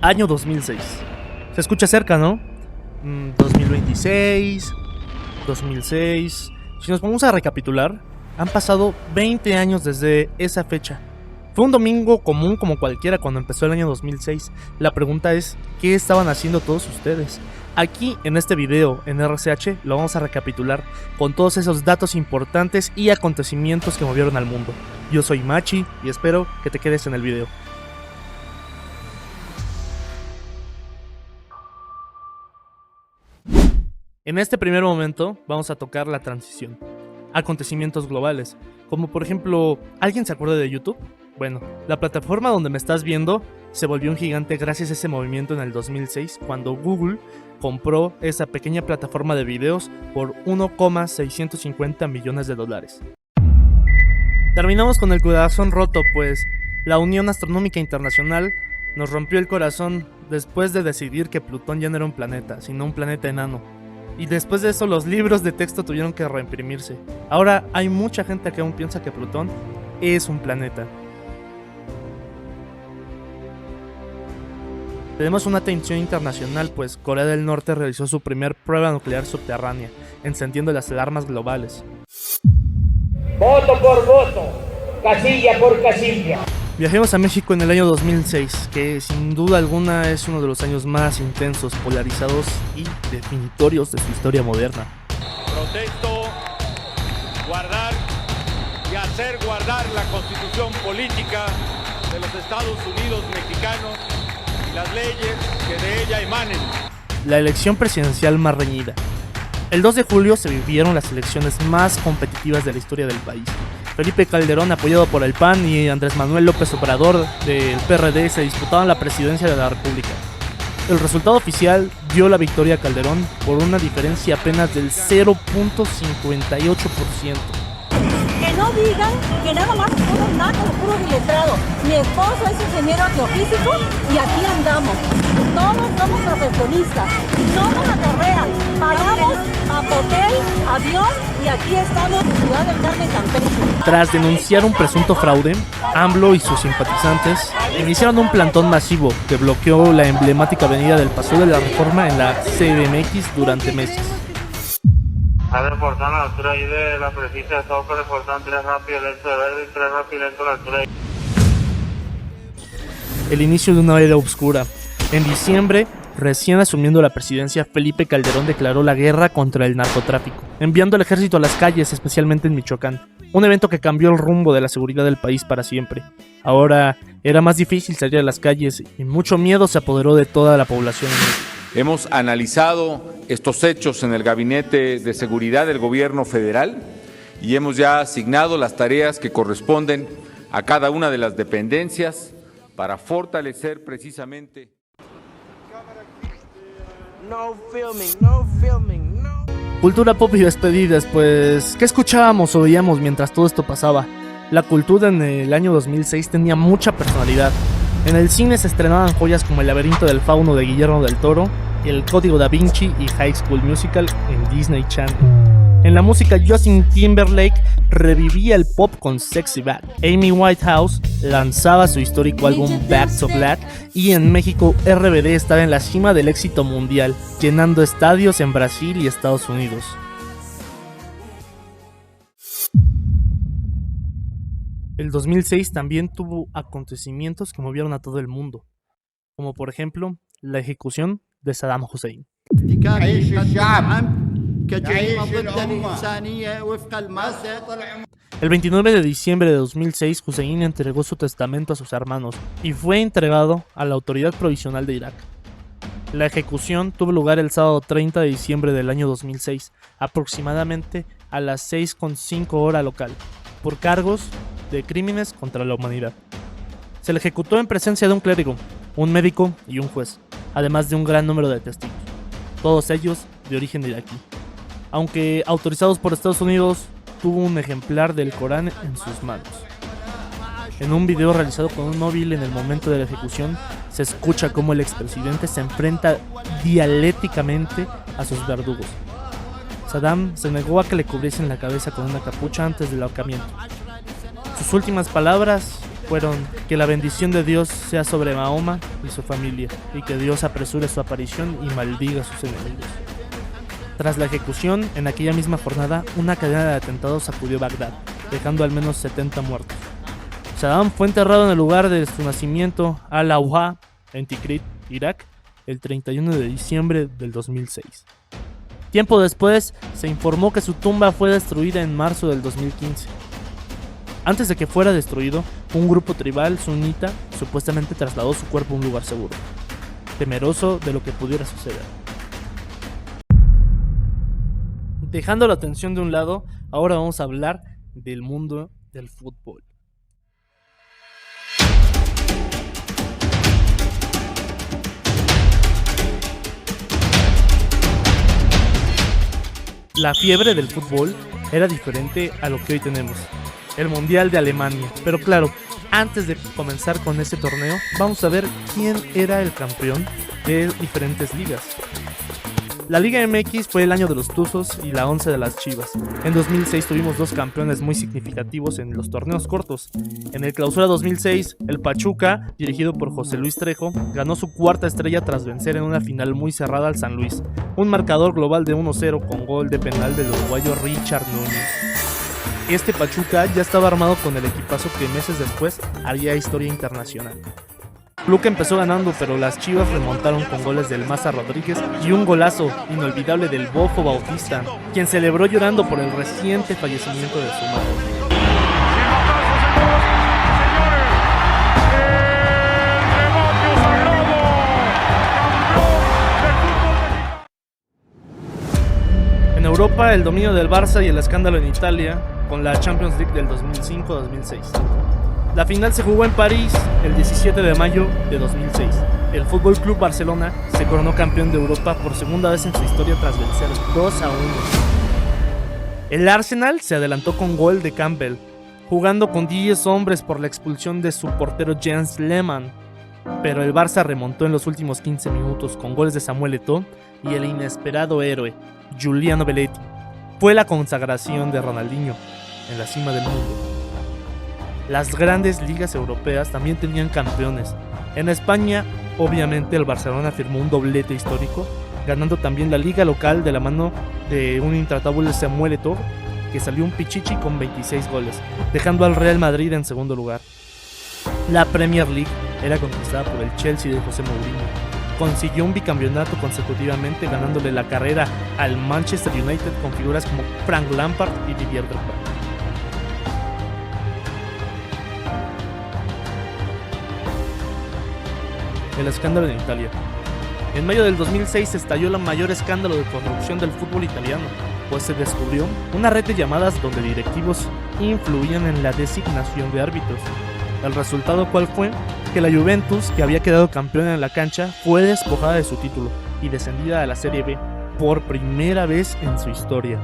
Año 2006. Se escucha cerca, ¿no? 2026, 2006. Si nos vamos a recapitular, han pasado 20 años desde esa fecha. Fue un domingo común como cualquiera cuando empezó el año 2006. La pregunta es, ¿qué estaban haciendo todos ustedes? Aquí en este video en RCH lo vamos a recapitular con todos esos datos importantes y acontecimientos que movieron al mundo. Yo soy Machi y espero que te quedes en el video. En este primer momento vamos a tocar la transición, acontecimientos globales, como por ejemplo, ¿alguien se acuerda de YouTube? Bueno, la plataforma donde me estás viendo se volvió un gigante gracias a ese movimiento en el 2006 cuando Google compró esa pequeña plataforma de videos por 1,650 millones de dólares. Terminamos con el corazón roto, pues la Unión Astronómica Internacional nos rompió el corazón después de decidir que Plutón ya no era un planeta, sino un planeta enano. Y después de eso los libros de texto tuvieron que reimprimirse. Ahora hay mucha gente que aún piensa que Plutón es un planeta. Tenemos una tensión internacional, pues Corea del Norte realizó su primer prueba nuclear subterránea, encendiendo las alarmas globales. Voto por voto, casilla por casilla. Viajemos a México en el año 2006, que sin duda alguna es uno de los años más intensos, polarizados y definitorios de su historia moderna. Protesto, guardar y hacer guardar la Constitución política de los Estados Unidos mexicanos y las leyes que de ella emanen. La elección presidencial más reñida. El 2 de julio se vivieron las elecciones más competitivas de la historia del país. Felipe Calderón, apoyado por el PAN, y Andrés Manuel López Obrador del PRD se disputaban la presidencia de la República. El resultado oficial dio la victoria a Calderón por una diferencia apenas del 0.58%. Que no digan que nada más puros nacos, puros iletrados. Mi esposo es ingeniero geofísico y aquí andamos. Todos somos profesionistas, no nos acarrean, pagamos a hotel, avión y aquí estamos en Ciudad del Carmen, Campeche. Tras denunciar un presunto fraude, AMLO y sus simpatizantes iniciaron un plantón masivo que bloqueó la emblemática avenida del Paseo de la Reforma en la CDMX durante meses. A reportar la altura ahí de la precisa de Soco, reportan 3 rápido lento de verde y 3 rápido lento a la altura. El inicio de una era oscura. En diciembre, recién asumiendo la presidencia, Felipe Calderón declaró la guerra contra el narcotráfico, enviando al ejército a las calles, especialmente en Michoacán. Un evento que cambió el rumbo de la seguridad del país para siempre. Ahora era más difícil salir a las calles y mucho miedo se apoderó de toda la población. Hemos analizado estos hechos en el Gabinete de Seguridad del Gobierno Federal y hemos ya asignado las tareas que corresponden a cada una de las dependencias para fortalecer precisamente. Cultura pop y despedidas, pues, ¿qué escuchábamos o veíamos mientras todo esto pasaba? La cultura en el año 2006 tenía mucha personalidad. En el cine se estrenaban joyas como El laberinto del fauno de Guillermo del Toro, El código da Vinci y High School Musical en Disney Channel. En la música, Justin Timberlake revivía el pop con Sexy Back. Amy Winehouse lanzaba su histórico álbum Back to Black y en México RBD estaba en la cima del éxito mundial, llenando estadios en Brasil y Estados Unidos. El 2006 también tuvo acontecimientos que movieron a todo el mundo, como por ejemplo la ejecución de Saddam Hussein. El 29 de diciembre de 2006, Hussein entregó su testamento a sus hermanos y fue entregado a la Autoridad Provisional de Irak. La ejecución tuvo lugar el sábado 30 de diciembre del año 2006, aproximadamente a las 6:05 hora local, por cargos de crímenes contra la humanidad. Se le ejecutó en presencia de un clérigo, un médico y un juez, además de un gran número de testigos, todos ellos de origen iraquí. Aunque autorizados por Estados Unidos, tuvo un ejemplar del Corán en sus manos. En un video realizado con un móvil en el momento de la ejecución, se escucha cómo el expresidente se enfrenta dialécticamente a sus verdugos. Saddam se negó a que le cubriesen la cabeza con una capucha antes del ahorcamiento. Sus últimas palabras fueron: que la bendición de Dios sea sobre Mahoma y su familia, y que Dios apresure su aparición y maldiga a sus enemigos. Tras la ejecución, en aquella misma jornada, una cadena de atentados sacudió Bagdad, dejando al menos 70 muertos. Saddam fue enterrado en el lugar de su nacimiento, Al-Awha, en Tikrit, Irak, el 31 de diciembre del 2006. Tiempo después, se informó que su tumba fue destruida en marzo del 2015. Antes de que fuera destruido, un grupo tribal sunita supuestamente trasladó su cuerpo a un lugar seguro, temeroso de lo que pudiera suceder. Dejando la tensión de un lado, ahora vamos a hablar del mundo del fútbol. La fiebre del fútbol era diferente a lo que hoy tenemos, el Mundial de Alemania. Pero claro, antes de comenzar con este torneo, vamos a ver quién era el campeón de diferentes ligas. La Liga MX fue el año de los Tuzos y la 11 de las Chivas. En 2006 tuvimos dos campeones muy significativos en los torneos cortos. En el Clausura 2006, el Pachuca, dirigido por José Luis Trejo, ganó su cuarta estrella tras vencer en una final muy cerrada al San Luis. Un marcador global de 1-0 con gol de penal del uruguayo Richard Núñez. Este Pachuca ya estaba armado con el equipazo que meses después haría historia internacional. Club que empezó ganando, pero las Chivas remontaron con goles del Maza Rodríguez y un golazo inolvidable del Bofo Bautista, quien celebró llorando por el reciente fallecimiento de su madre. En Europa, el dominio del Barça y el escándalo en Italia con la Champions League del 2005-2006. La final se jugó en París el 17 de mayo de 2006. El Fútbol Club Barcelona se coronó campeón de Europa por segunda vez en su historia tras vencer 2-1. El Arsenal se adelantó con gol de Campbell, jugando con 10 hombres por la expulsión de su portero Jens Lehmann. Pero el Barça remontó en los últimos 15 minutos con goles de Samuel Eto'o y el inesperado héroe Giuliano Belletti. Fue la consagración de Ronaldinho en la cima del mundo. Las grandes ligas europeas también tenían campeones. En España, obviamente, el Barcelona firmó un doblete histórico, ganando también la liga local de la mano de un intratable Samuel Eto'o, que salió un pichichi con 26 goles, dejando al Real Madrid en segundo lugar. La Premier League era conquistada por el Chelsea de José Mourinho. Consiguió un bicampeonato consecutivamente, ganándole la carrera al Manchester United con figuras como Frank Lampard y Didier Drogba. El escándalo en Italia. En mayo del 2006 estalló el mayor escándalo de corrupción del fútbol italiano, pues se descubrió una red de llamadas donde directivos influían en la designación de árbitros. ¿El resultado cuál fue? Que la Juventus, que había quedado campeona en la cancha, fue despojada de su título y descendida a la Serie B por primera vez en su historia.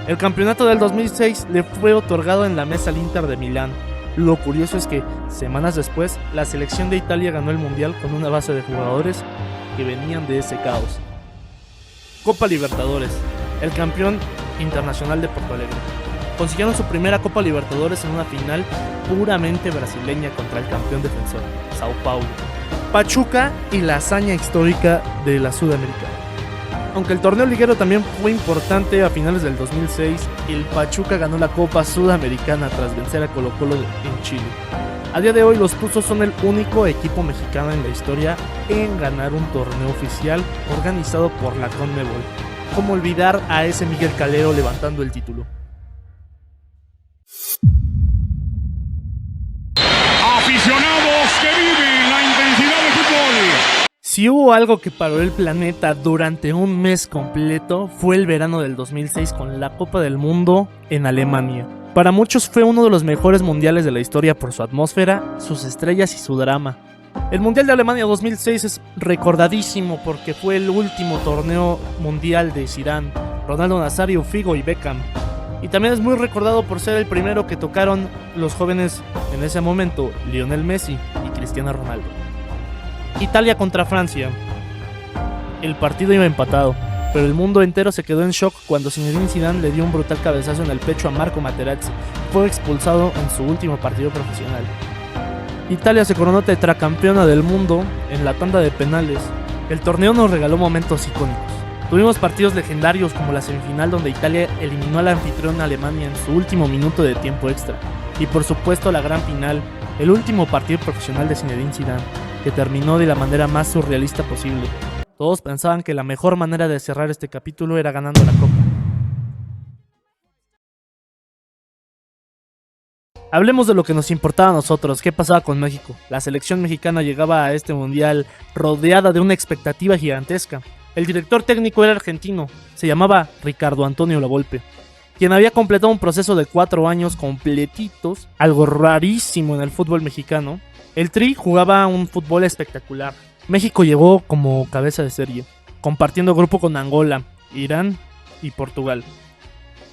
El campeonato del 2006 le fue otorgado en la mesa al Inter de Milán. Lo curioso es que, semanas después, la selección de Italia ganó el Mundial con una base de jugadores que venían de ese caos. Copa Libertadores. El campeón internacional de Porto Alegre consiguieron su primera Copa Libertadores en una final puramente brasileña contra el campeón defensor, Sao Paulo. Pachuca y la hazaña histórica de la Sudamericana. Aunque el torneo liguero también fue importante, a finales del 2006, el Pachuca ganó la Copa Sudamericana tras vencer a Colo-Colo en Chile. A día de hoy, los Tuzos son el único equipo mexicano en la historia en ganar un torneo oficial organizado por la CONMEBOL. ¿Cómo olvidar a ese Miguel Calero levantando el título? Aficionados que viven la intensidad del fútbol. Si hubo algo que paró el planeta durante un mes completo, fue el verano del 2006 con la Copa del Mundo en Alemania. Para muchos fue uno de los mejores mundiales de la historia por su atmósfera, sus estrellas y su drama. El Mundial de Alemania 2006 es recordadísimo porque fue el último torneo mundial de Zidane, Ronaldo Nazario, Figo y Beckham. Y también es muy recordado por ser el primero que tocaron los jóvenes en ese momento, Lionel Messi y Cristiano Ronaldo. Italia contra Francia. El partido iba empatado, pero el mundo entero se quedó en shock cuando Zinedine Zidane le dio un brutal cabezazo en el pecho a Marco Materazzi. Fue expulsado en su último partido profesional. Italia se coronó tetracampeona del mundo en la tanda de penales. El torneo nos regaló momentos icónicos. Tuvimos partidos legendarios como la semifinal donde Italia eliminó a la anfitriona Alemania en su último minuto de tiempo extra. Y por supuesto la gran final, el último partido profesional de Zinedine Zidane, que terminó de la manera más surrealista posible. Todos pensaban que la mejor manera de cerrar este capítulo era ganando la Copa. Hablemos de lo que nos importaba a nosotros, qué pasaba con México. La selección mexicana llegaba a este mundial rodeada de una expectativa gigantesca. El director técnico era argentino, se llamaba Ricardo Antonio Lavolpe, quien había completado un proceso de 4 años completitos, algo rarísimo en el fútbol mexicano. El Tri jugaba un fútbol espectacular. México llegó como cabeza de serie, compartiendo grupo con Angola, Irán y Portugal.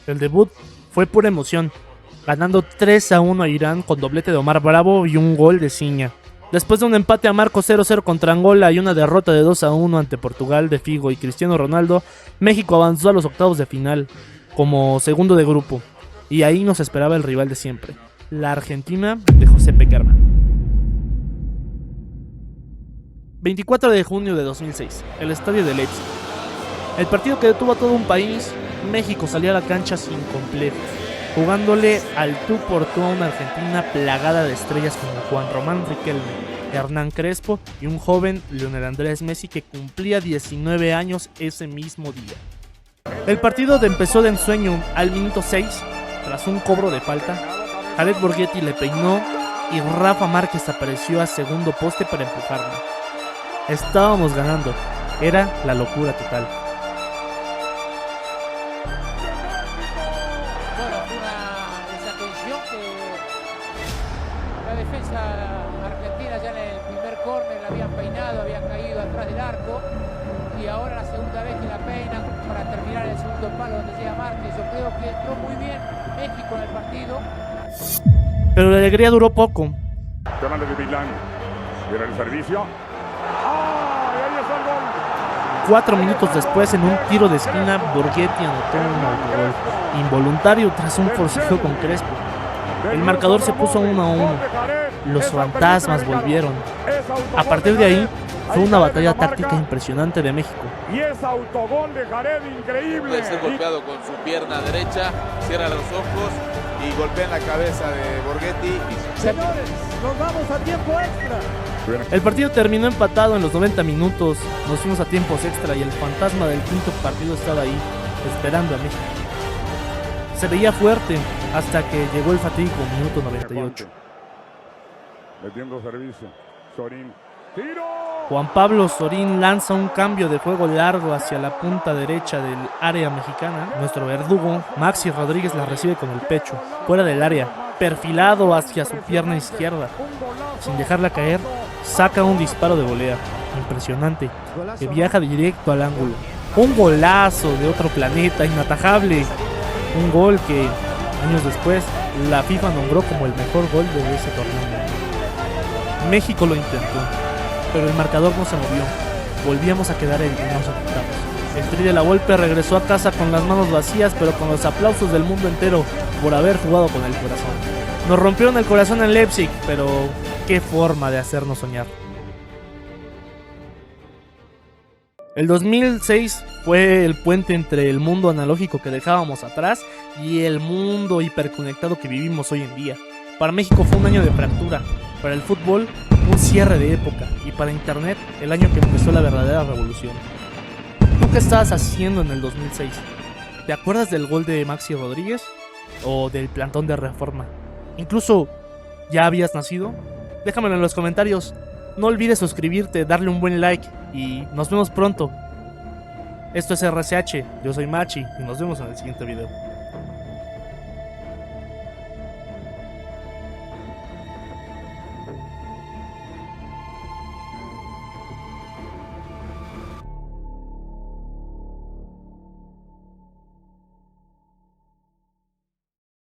El debut fue pura emoción, ganando 3-1 a Irán con doblete de Omar Bravo y un gol de Ciña. Después de un empate a marco 0-0 contra Angola y una derrota de 2-1 ante Portugal de Figo y Cristiano Ronaldo, México avanzó a los octavos de final como segundo de grupo, y ahí nos esperaba el rival de siempre, la Argentina de José Pekerman. 24 de junio de 2006, el estadio de Leipzig. El partido que detuvo a todo un país, México salió a la cancha sin complejos, jugándole al tú por tú a una Argentina plagada de estrellas como Juan Román Riquelme, Hernán Crespo y un joven Lionel Andrés Messi que cumplía 19 años ese mismo día. El partido empezó de ensueño al minuto 6, tras un cobro de falta. Jared Borghetti le peinó y Rafa Márquez apareció a segundo poste para empujarlo. Estábamos ganando, era la locura total. La defensa argentina ya en el primer córner la habían peinado, habían caído atrás del arco, y ahora la segunda vez que la peinan para terminar el segundo palo donde llega Márquez. Yo creo que entró muy bien México en el partido. Pero la alegría duró poco. Fernando de Milán. Era el servicio. ¡Ah! Y ahí está el gol. 4 minutos después, en un tiro de esquina, Borghetti anotó un autogol involuntario tras un forcejeo con Crespo. El marcador se puso 1-1. Los fantasmas volvieron. A partir de ahí, fue una batalla táctica impresionante de México. Y es autogol de Jared, increíble. Puede ser golpeado con su pierna derecha, cierra los ojos y golpea en la cabeza de Borghetti. Señores, nos vamos a tiempo extra. El partido terminó empatado en los 90 minutos. Nos fuimos a tiempos extra y el fantasma del quinto partido estaba ahí, esperando a México. Se veía fuerte hasta que llegó el fatídico minuto 98. Metiendo servicio. Sorín. ¡Tiro! Juan Pablo Sorín lanza un cambio de juego largo hacia la punta derecha del área mexicana. Nuestro verdugo, Maxi Rodríguez, la recibe con el pecho, fuera del área, perfilado hacia su pierna izquierda. Sin dejarla caer, saca un disparo de volea, impresionante, que viaja directo al ángulo. Un golazo de otro planeta, inatajable. Un gol que, años después, la FIFA nombró como el mejor gol de ese torneo. México lo intentó, pero el marcador no se movió. Volvíamos a quedar en los octavos. El Tri de Lavolpe regresó a casa con las manos vacías, pero con los aplausos del mundo entero por haber jugado con el corazón. Nos rompieron el corazón en Leipzig, pero qué forma de hacernos soñar. El 2006 fue el puente entre el mundo analógico que dejábamos atrás y el mundo hiperconectado que vivimos hoy en día. Para México fue un año de fractura, para el fútbol un cierre de época y para internet el año que empezó la verdadera revolución. ¿Tú qué estabas haciendo en el 2006? ¿Te acuerdas del gol de Maxi Rodríguez? ¿O del plantón de Reforma? Incluso, ¿ya habías nacido? Déjamelo en los comentarios. No olvides suscribirte, darle un buen like y nos vemos pronto. Esto es RCH, yo soy Machi y nos vemos en el siguiente video.